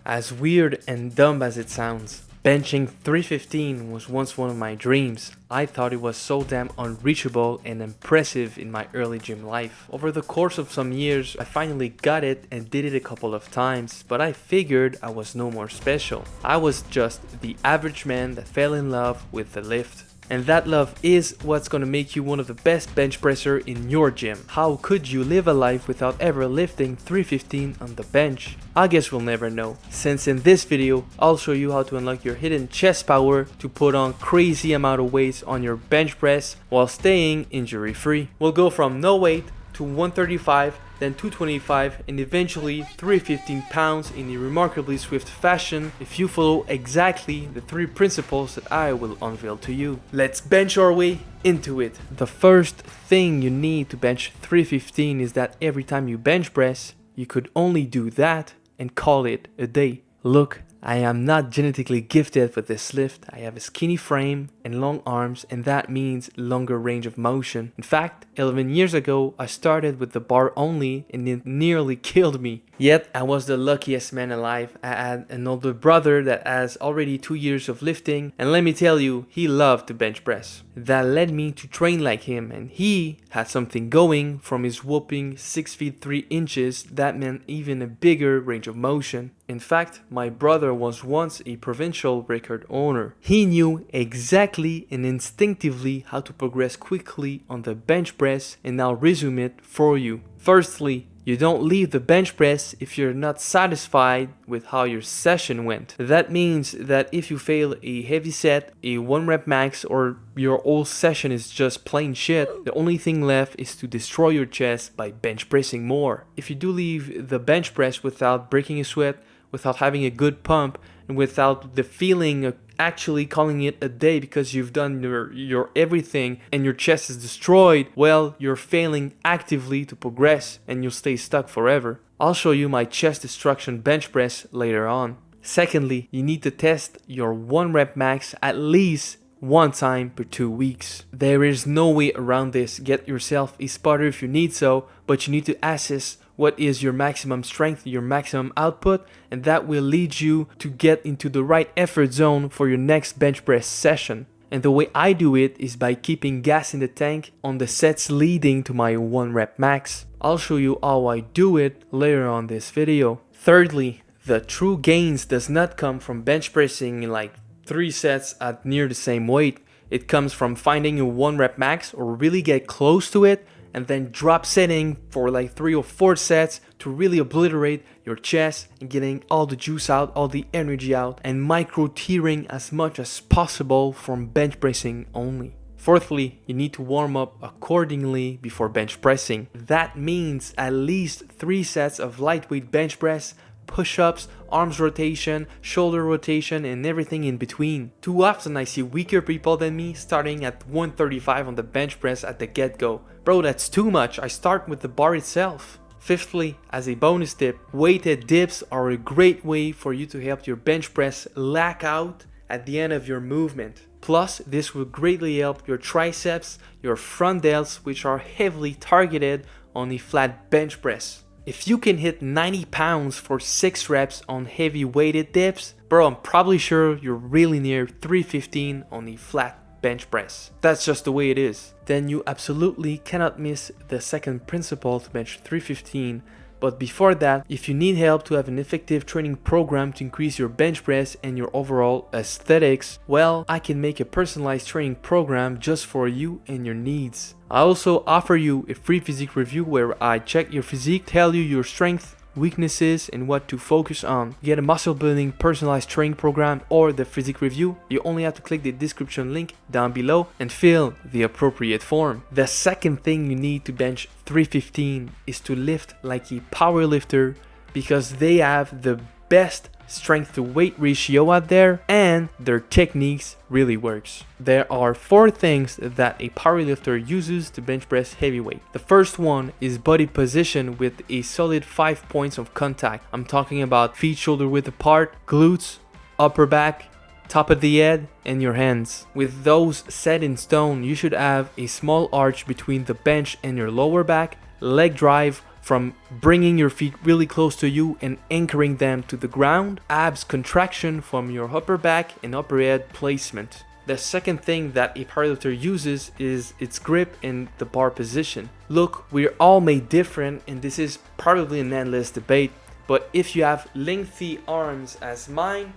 As weird and dumb as it sounds, benching 315 was once one of my dreams. I thought it was so damn unreachable and impressive in my early gym life. Over the course of some years, I finally got it and did it a couple of times, but I figured I was no more special. I was just the average man that fell in love with the lift. And that love is what's gonna make you one of the best bench presser in your gym. How could you live a life without ever lifting 315 on the bench? I guess we'll never know, since in this video, I'll show you how to unlock your hidden chest power to put on crazy amount of weights on your bench press while staying injury free. We'll go from no weight to 135, then 225, and eventually 315 pounds in a remarkably swift fashion if you follow exactly the 3 principles that I will unveil to you. Let's bench our way into it. The first thing you need to bench 315 is that every time you bench press, you could only do that and call it a day. Look, I am not genetically gifted with this lift. I have a skinny frame and long arms, and that means longer range of motion. In fact, 11 years ago, I started with the bar only and it nearly killed me. Yet, I was the luckiest man alive. I had an older brother that has already 2 years of lifting, and let me tell you, he loved to bench press. That led me to train like him, and he had something going from his whopping 6 feet 3 inches that meant even a bigger range of motion. In fact, my brother was once a provincial record owner. He knew exactly and instinctively how to progress quickly on the bench press, and I'll resume it for you. Firstly, you don't leave the bench press if you're not satisfied with how your session went. That means that if you fail a heavy set, a 1 rep max, or your whole session is just plain shit, the only thing left is to destroy your chest by bench pressing more. If you do leave the bench press without breaking a sweat, without having a good pump, and without the feeling of actually calling it a day because you've done your everything and your chest is destroyed, well, you're failing actively to progress and you'll stay stuck forever. I'll show you my chest destruction bench press later on. Secondly, you need to test your 1 rep max at least 1 time per 2 weeks. There is no way around this. Get yourself a spotter if you need so, but you need to assess what is your maximum strength, your maximum output, and that will lead you to get into the right effort zone for your next bench press session. And the way I do it is by keeping gas in the tank on the sets leading to my 1 rep max. I'll show you how I do it later on this video. Thirdly, the true gains does not come from bench pressing like 3 sets at near the same weight. It comes from finding a 1 rep max or really get close to it, and then drop setting for like 3 or 4 sets to really obliterate your chest and getting all the juice out, all the energy out, and micro tearing as much as possible from bench pressing only. Fourthly, you need to warm up accordingly before bench pressing. That means at least 3 sets of lightweight bench press, push-ups, arms rotation, shoulder rotation, and everything in between. Too often I see weaker people than me starting at 135 on the bench press at the get-go. Bro, that's too much. I start with the bar itself. Fifthly, as a bonus tip, weighted dips are a great way for you to help your bench press lack out at the end of your movement. Plus, this will greatly help your triceps, your front delts, which are heavily targeted on a flat bench press. If you can hit 90 pounds for 6 reps on heavy weighted dips, bro, I'm probably sure you're really near 315 on a flat bench press. That's just the way it is. Then you absolutely cannot miss the second principle to bench 315. But before that, if you need help to have an effective training program to increase your bench press and your overall aesthetics, well, I can make a personalized training program just for you and your needs. I also offer you a free physique review where I check your physique, tell you your strength, weaknesses, and what to focus on. Get a muscle building personalized training program or the physique review. You only have to click the description link down below and fill the appropriate form. The second thing you need to bench 315 is to lift like a power lifter, because they have the best strength to weight ratio out there and their techniques really works. There are 4 things that a powerlifter uses to bench press heavyweight. The first one is body position with a solid 5 points of contact. I'm talking about feet shoulder width apart, glutes, upper back, top of the head, and your hands. With those set in stone, you should have a small arch between the bench and your lower back, leg drive, from bringing your feet really close to you and anchoring them to the ground, abs contraction from your upper back and upper head placement. The second thing that a powerlifter uses is its grip and the bar position. Look, we're all made different, and this is probably an endless debate, but if you have lengthy arms as mine,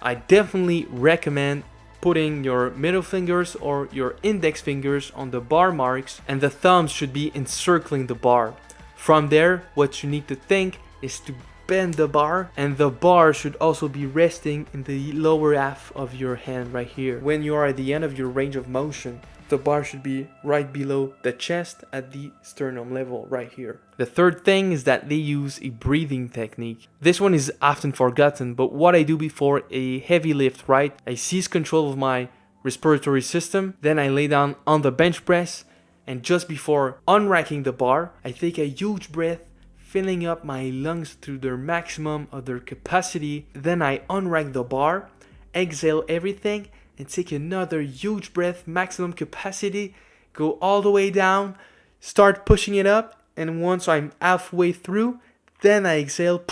I definitely recommend putting your middle fingers or your index fingers on the bar marks, and the thumbs should be encircling the bar. From there, what you need to think is to bend the bar, and the bar should also be resting in the lower half of your hand right here. When you are at the end of your range of motion, the bar should be right below the chest at the sternum level right here. The third thing is that they use a breathing technique. This one is often forgotten, but what I do before a heavy lift, right? I seize control of my respiratory system, then I lay down on the bench press, and just before unracking the bar, I take a huge breath, filling up my lungs to their maximum of their capacity. Then I unrack the bar, exhale everything, and take another huge breath, maximum capacity, go all the way down, start pushing it up, and once I'm halfway through, then I exhale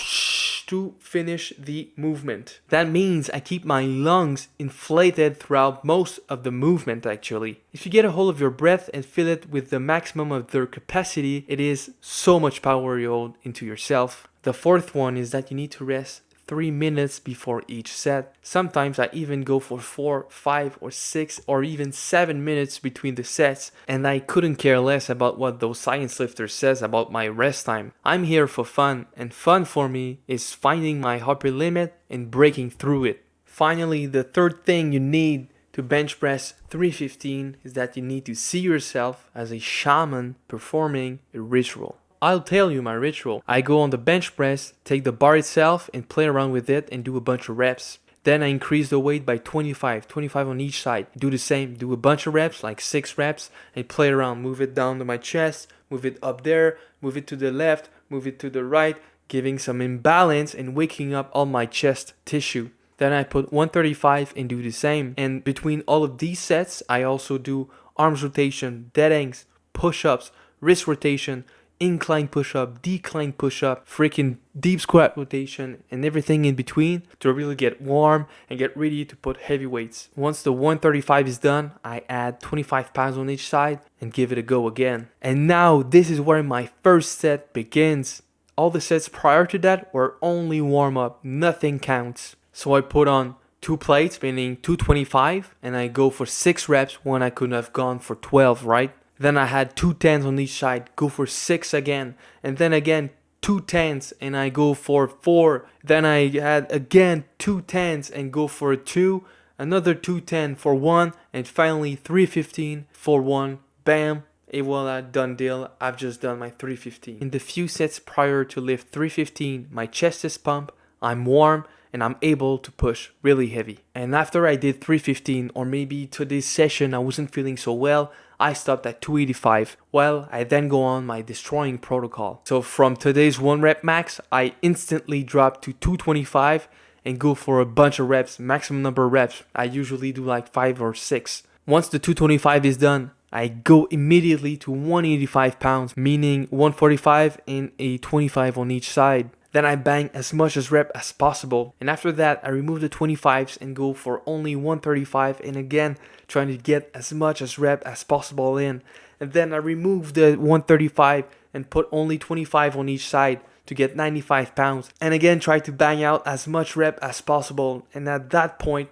to finish the movement. That means I keep my lungs inflated throughout most of the movement actually. If you get a hold of your breath and fill it with the maximum of their capacity, it is so much power you hold into yourself. The fourth one is that you need to rest 3 minutes before each set. Sometimes I even go for 4, 5, or 6, or even 7 minutes between the sets, and I couldn't care less about what those science lifters says about my rest time. I'm here for fun, and fun for me is finding my upper limit and breaking through it. Finally, the third thing you need to bench press 315 is that you need to see yourself as a shaman performing a ritual. I'll tell you my ritual. I go on the bench press, take the bar itself and play around with it and do a bunch of reps. Then I increase the weight by 25 on each side. Do the same, do a bunch of reps, like 6 reps, and play around. Move it down to my chest, move it up there, move it to the left, move it to the right, giving some imbalance and waking up all my chest tissue. Then I put 135 and do the same. And between all of these sets, I also do arms rotation, dead hangs, push-ups, wrist rotation, incline push-up, decline push-up, freaking deep squat rotation, and everything in between to really get warm and get ready to put heavy weights. Once the 135 is done, I add 25 pounds on each side and give it a go again. And now this is where my first set begins. All the sets prior to that were only warm-up, nothing counts. So I put on 2 plates, meaning 225, and I go for 6 reps when I could have gone for 12, right? Then I had 2 tens on each side, go for 6 again, and then again 2 tens and I go for 4. Then I had again 2 tens and go for 2, another 210 for 1, and finally 315 for 1. Bam, et voila, done deal. I've just done my 315. In the few sets prior to lift 315, my chest is pumped, I'm warm, and I'm able to push really heavy. And after I did 315, or maybe today's session I wasn't feeling so well, I stopped at 285. Well, I then go on my destroying protocol. So from today's 1 rep max, I instantly drop to 225 and go for a bunch of reps, maximum number of reps. I usually do like 5 or 6. Once the 225 is done, I go immediately to 185 pounds, meaning 145 and a 25 on each side. Then I bang as much as rep as possible. And after that, I remove the 25s and go for only 135. And again, trying to get as much as rep as possible in. And then I remove the 135 and put only 25 on each side to get 95 pounds. And again, try to bang out as much rep as possible. And at that point,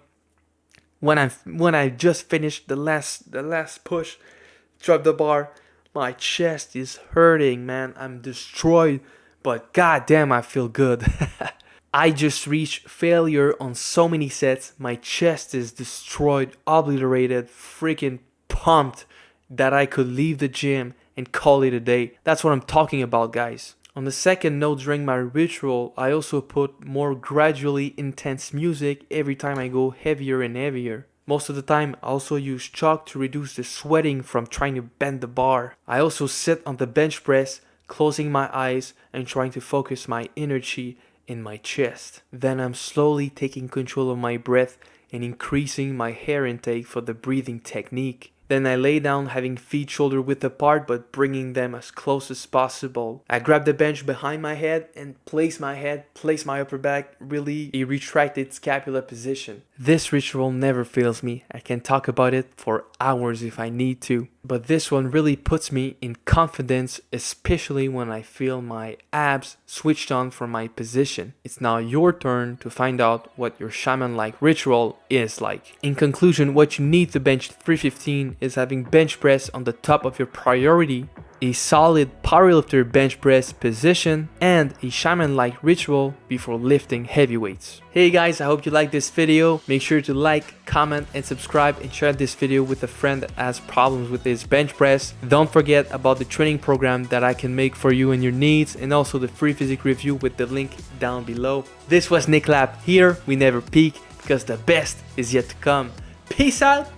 when I just finished the last push, drop the bar, my chest is hurting, man. I'm destroyed. But goddamn, I feel good. I just reached failure on so many sets. My chest is destroyed, obliterated, freaking pumped that I could leave the gym and call it a day. That's what I'm talking about, guys. On the second note, during my ritual, I also put more gradually intense music every time I go heavier and heavier. Most of the time, I also use chalk to reduce the sweating from trying to bend the bar. I also sit on the bench press, closing my eyes and trying to focus my energy in my chest. Then I'm slowly taking control of my breath and increasing my air intake for the breathing technique. Then I lay down, having feet shoulder width apart but bringing them as close as possible. I grab the bench behind my head and place my upper back, really a retracted scapula position. This ritual never fails me. I can talk about it for hours if I need to. But this one really puts me in confidence, especially when I feel my abs switched on from my position. It's now your turn to find out what your shaman-like ritual is like. In conclusion, what you need to bench 315 is having bench press on the top of your priority, a solid powerlifter bench press position, and a shaman-like ritual before lifting heavy weights. Hey guys, I hope you liked this video. Make sure to like, comment, and subscribe, and share this video with a friend that has problems with his bench press. Don't forget about the training program that I can make for you and your needs, and also the free physique review with the link down below. This was Nick Lap. Here we never peak because the best is yet to come. Peace out.